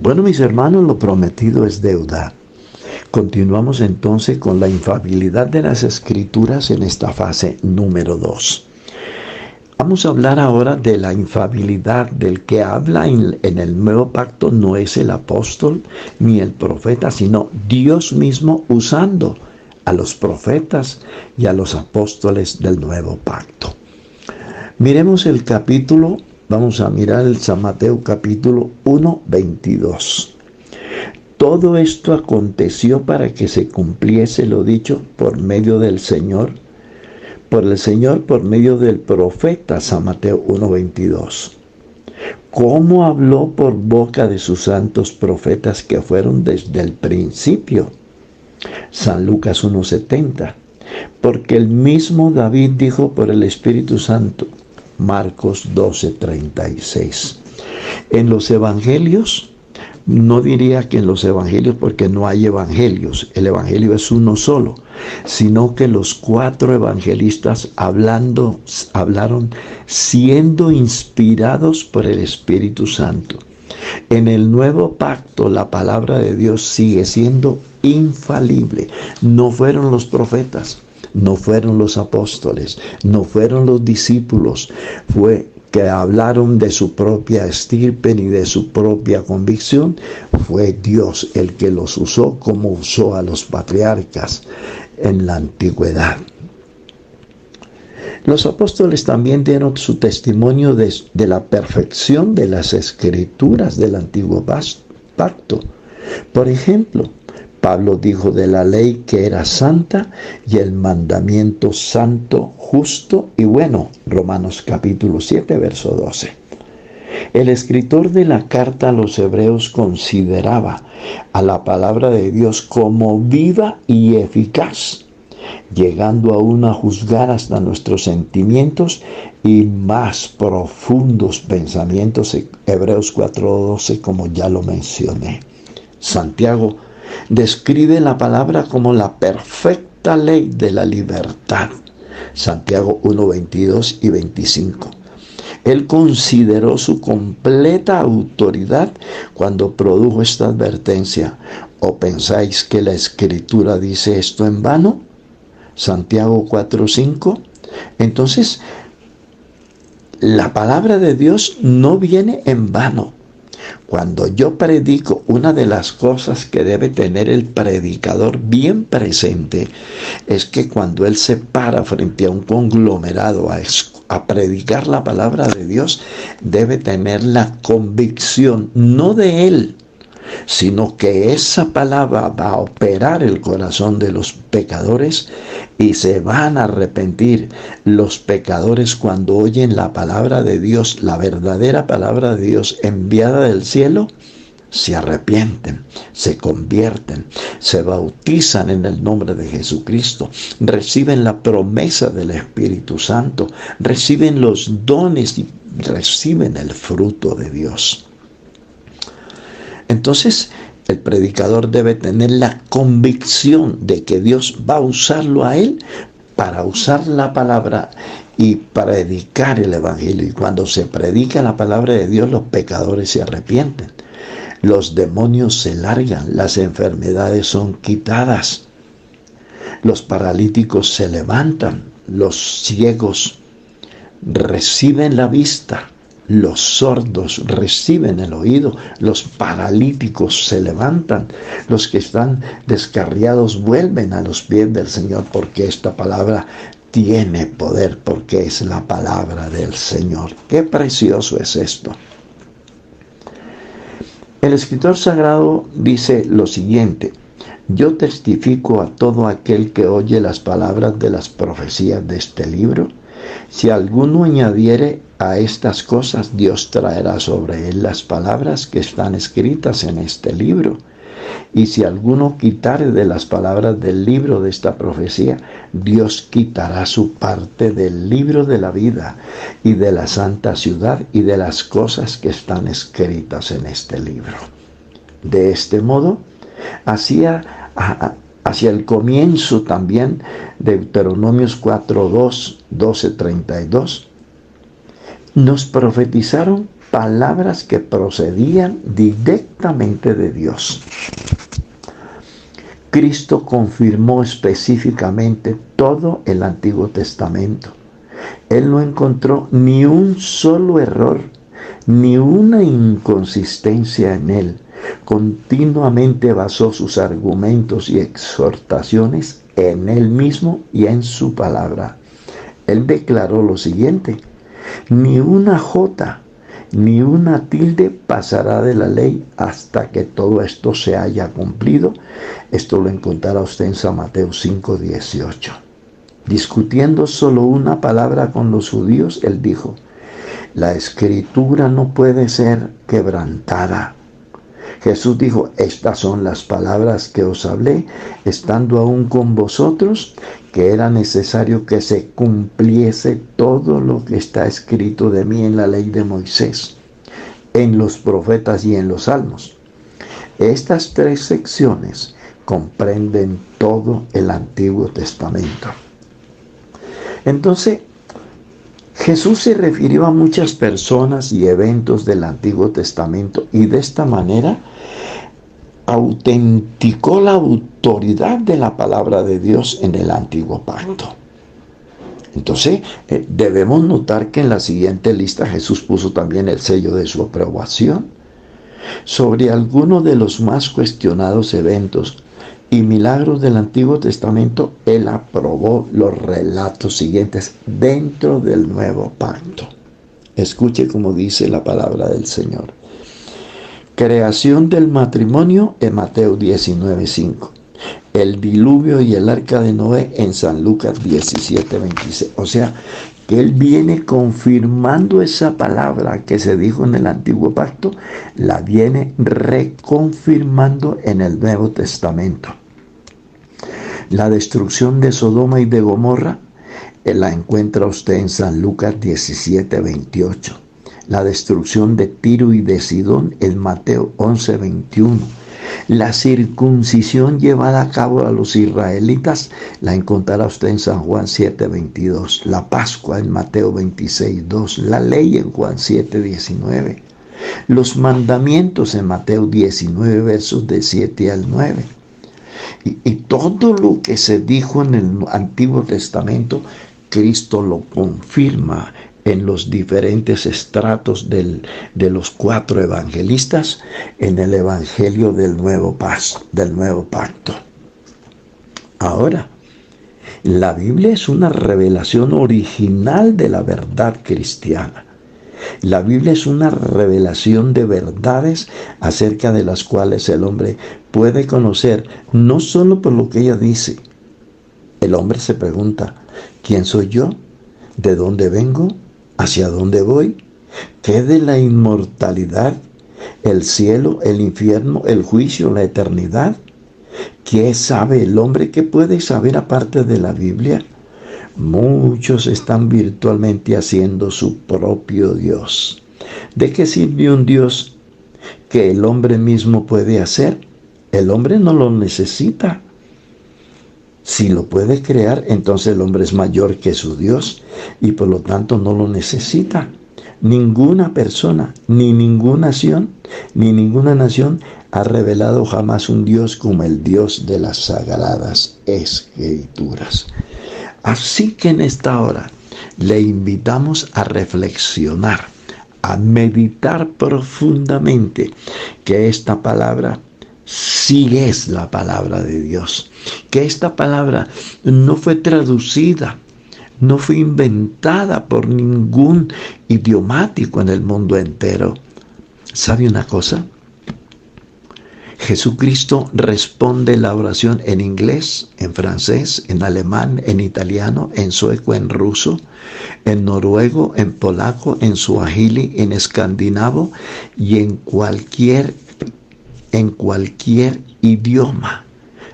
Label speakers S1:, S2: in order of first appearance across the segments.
S1: Bueno, mis hermanos, lo prometido es deuda. Continuamos entonces con la infalibilidad de las Escrituras en esta fase número 2. Vamos a hablar ahora de la infalibilidad. Del que habla en el nuevo pacto no es el apóstol ni el profeta, sino Dios mismo usando a los profetas y a los apóstoles del nuevo pacto. Miremos el capítulo, vamos a mirar el San Mateo capítulo 1, 22. Todo esto aconteció para que se cumpliese lo dicho por medio del Señor, por medio del profeta. San Mateo 1, 22. ¿Cómo habló por boca de sus santos profetas que fueron desde el principio? San Lucas 1, 70. Porque el mismo David dijo por el Espíritu Santo. Marcos 12, 36. En los evangelios, no diría que en los evangelios porque no hay evangelios, el evangelio es uno solo, sino que los 4 evangelistas hablaron siendo inspirados por el Espíritu Santo. En el nuevo pacto la palabra de Dios sigue siendo infalible. No fueron los profetas, no fueron los apóstoles, no fueron los discípulos, fue que hablaron de su propia estirpe ni de su propia convicción. Fue Dios el que los usó como usó a los patriarcas en la antigüedad. Los apóstoles también dieron su testimonio de la perfección de las Escrituras del antiguo pacto. Por ejemplo, Pablo dijo de la ley que era santa y el mandamiento santo, justo y bueno. Romanos capítulo 7, verso 12. El escritor de la carta a los hebreos consideraba a la palabra de Dios como viva y eficaz, llegando aún a juzgar hasta nuestros sentimientos y más profundos pensamientos. Hebreos 4:12, como ya lo mencioné. Santiago describe la palabra como la perfecta ley de la libertad. Santiago 1, 22 y 25. Él consideró su completa autoridad cuando produjo esta advertencia. ¿O pensáis que la Escritura dice esto en vano? Santiago 4:5. Entonces, la palabra de Dios no viene en vano. Cuando yo predico, una de las cosas que debe tener el predicador bien presente es que cuando él se para frente a un conglomerado a predicar la palabra de Dios, debe tener la convicción, no de él, sino que esa palabra va a operar el corazón de los pecadores y se van a arrepentir. Los pecadores, cuando oyen la palabra de Dios, la verdadera palabra de Dios enviada del cielo, se arrepienten, se convierten, se bautizan en el nombre de Jesucristo, reciben la promesa del Espíritu Santo, reciben los dones y reciben el fruto de Dios. Entonces, el predicador debe tener la convicción de que Dios va a usarlo a él para usar la palabra y predicar el evangelio. Y cuando se predica la palabra de Dios, los pecadores se arrepienten. Los demonios se largan, las enfermedades son quitadas, los paralíticos se levantan, los ciegos reciben la vista, los sordos reciben el oído, los paralíticos se levantan, los que están descarriados vuelven a los pies del Señor, porque esta palabra tiene poder, porque es la palabra del Señor. ¡Qué precioso es esto! El escritor sagrado dice lo siguiente: yo testifico a todo aquel que oye las palabras de las profecías de este libro. Si alguno añadiere a estas cosas, Dios traerá sobre él las palabras que están escritas en este libro. Y si alguno quitare de las palabras del libro de esta profecía, Dios quitará su parte del libro de la vida y de la santa ciudad y de las cosas que están escritas en este libro. De este modo, hacia el comienzo también de Deuteronomios 4:2, 12:32, nos profetizaron palabras que procedían directamente de Dios. Cristo confirmó específicamente todo el Antiguo Testamento. Él no encontró ni un solo error, ni una inconsistencia en él. Continuamente basó sus argumentos y exhortaciones en él mismo y en su palabra. Él declaró lo siguiente: ni una jota, ni una tilde pasará de la ley hasta que todo esto se haya cumplido. Esto lo encontrará usted en San Mateo 5:18. Discutiendo solo una palabra con los judíos, él dijo: la escritura no puede ser quebrantada. Jesús dijo: estas son las palabras que os hablé, estando aún con vosotros, que era necesario que se cumpliese todo lo que está escrito de mí en la ley de Moisés, en los profetas y en los salmos. Estas 3 secciones comprenden todo el Antiguo Testamento. Entonces, Jesús se refirió a muchas personas y eventos del Antiguo Testamento y de esta manera autenticó la autoridad de la palabra de Dios en el Antiguo Pacto. Entonces, debemos notar que en la siguiente lista Jesús puso también el sello de su aprobación. Sobre algunos de los más cuestionados eventos y milagros del Antiguo Testamento, él aprobó los relatos siguientes dentro del Nuevo Pacto. Escuche cómo dice la palabra del Señor. Creación del matrimonio en Mateo 19:5. El diluvio y el arca de Noé en San Lucas 17:26. O sea, que él viene confirmando esa palabra que se dijo en el Antiguo Pacto, la viene reconfirmando en el Nuevo Testamento. La destrucción de Sodoma y de Gomorra la encuentra usted en San Lucas 17:28. La destrucción de Tiro y de Sidón en Mateo 11:21. La circuncisión llevada a cabo a los israelitas la encontrará usted en San Juan 7:22. La Pascua en Mateo 26:2. La ley en Juan 7:19. Los mandamientos en Mateo 19 versos de 7 al 9. Y todo lo que se dijo en el Antiguo Testamento, Cristo lo confirma en los diferentes estratos de los 4 evangelistas en el Evangelio del Nuevo Pacto. Ahora, la Biblia es una revelación original de la verdad cristiana. La Biblia es una revelación de verdades acerca de las cuales el hombre puede conocer no solo por lo que ella dice. El hombre se pregunta: ¿quién soy yo? ¿De dónde vengo? ¿Hacia dónde voy? ¿Qué de la inmortalidad? ¿El cielo, el infierno, el juicio, la eternidad? ¿Qué sabe el hombre? ¿Qué puede saber aparte de la Biblia? Muchos están virtualmente haciendo su propio Dios. ¿De qué sirve un Dios que el hombre mismo puede hacer? El hombre no lo necesita. Si lo puede crear, entonces el hombre es mayor que su Dios y por lo tanto no lo necesita. Ninguna persona, ni ninguna nación ha revelado jamás un Dios como el Dios de las Sagradas Escrituras. Así que en esta hora le invitamos a reflexionar, a meditar profundamente que esta palabra sí es la palabra de Dios, que esta palabra no fue traducida, no fue inventada por ningún idiomático en el mundo entero. ¿Sabe una cosa? Jesucristo responde la oración en inglés, en francés, en alemán, en italiano, en sueco, en ruso, en noruego, en polaco, en suajili, en escandinavo y en cualquier idioma.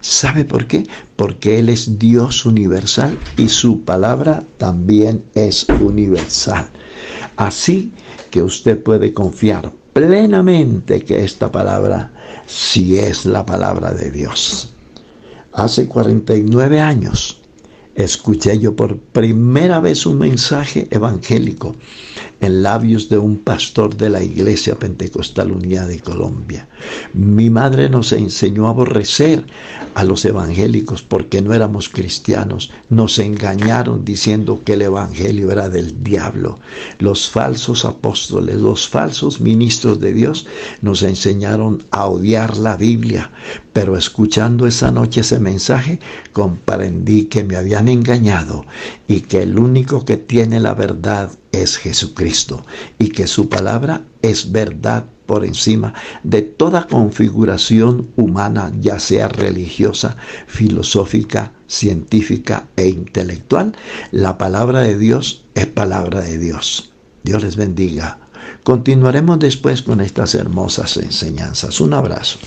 S1: ¿Sabe por qué? Porque Él es Dios universal y su palabra también es universal. Así que usted puede confiar plenamente que esta palabra sí es la palabra de Dios. Hace 49 años escuché yo por primera vez un mensaje evangélico en labios de un pastor de la Iglesia Pentecostal Unida de Colombia. Mi madre nos enseñó a aborrecer a los evangélicos porque no éramos cristianos. Nos engañaron diciendo que el evangelio era del diablo. Los falsos apóstoles, los falsos ministros de Dios nos enseñaron a odiar la Biblia. Pero escuchando esa noche ese mensaje, comprendí que me habían engañado y que el único que tiene la verdad es Jesucristo y que su palabra es verdad por encima de toda configuración humana, ya sea religiosa, filosófica, científica e intelectual. La palabra de Dios es palabra de Dios. Dios les bendiga. Continuaremos después con estas hermosas enseñanzas. Un abrazo.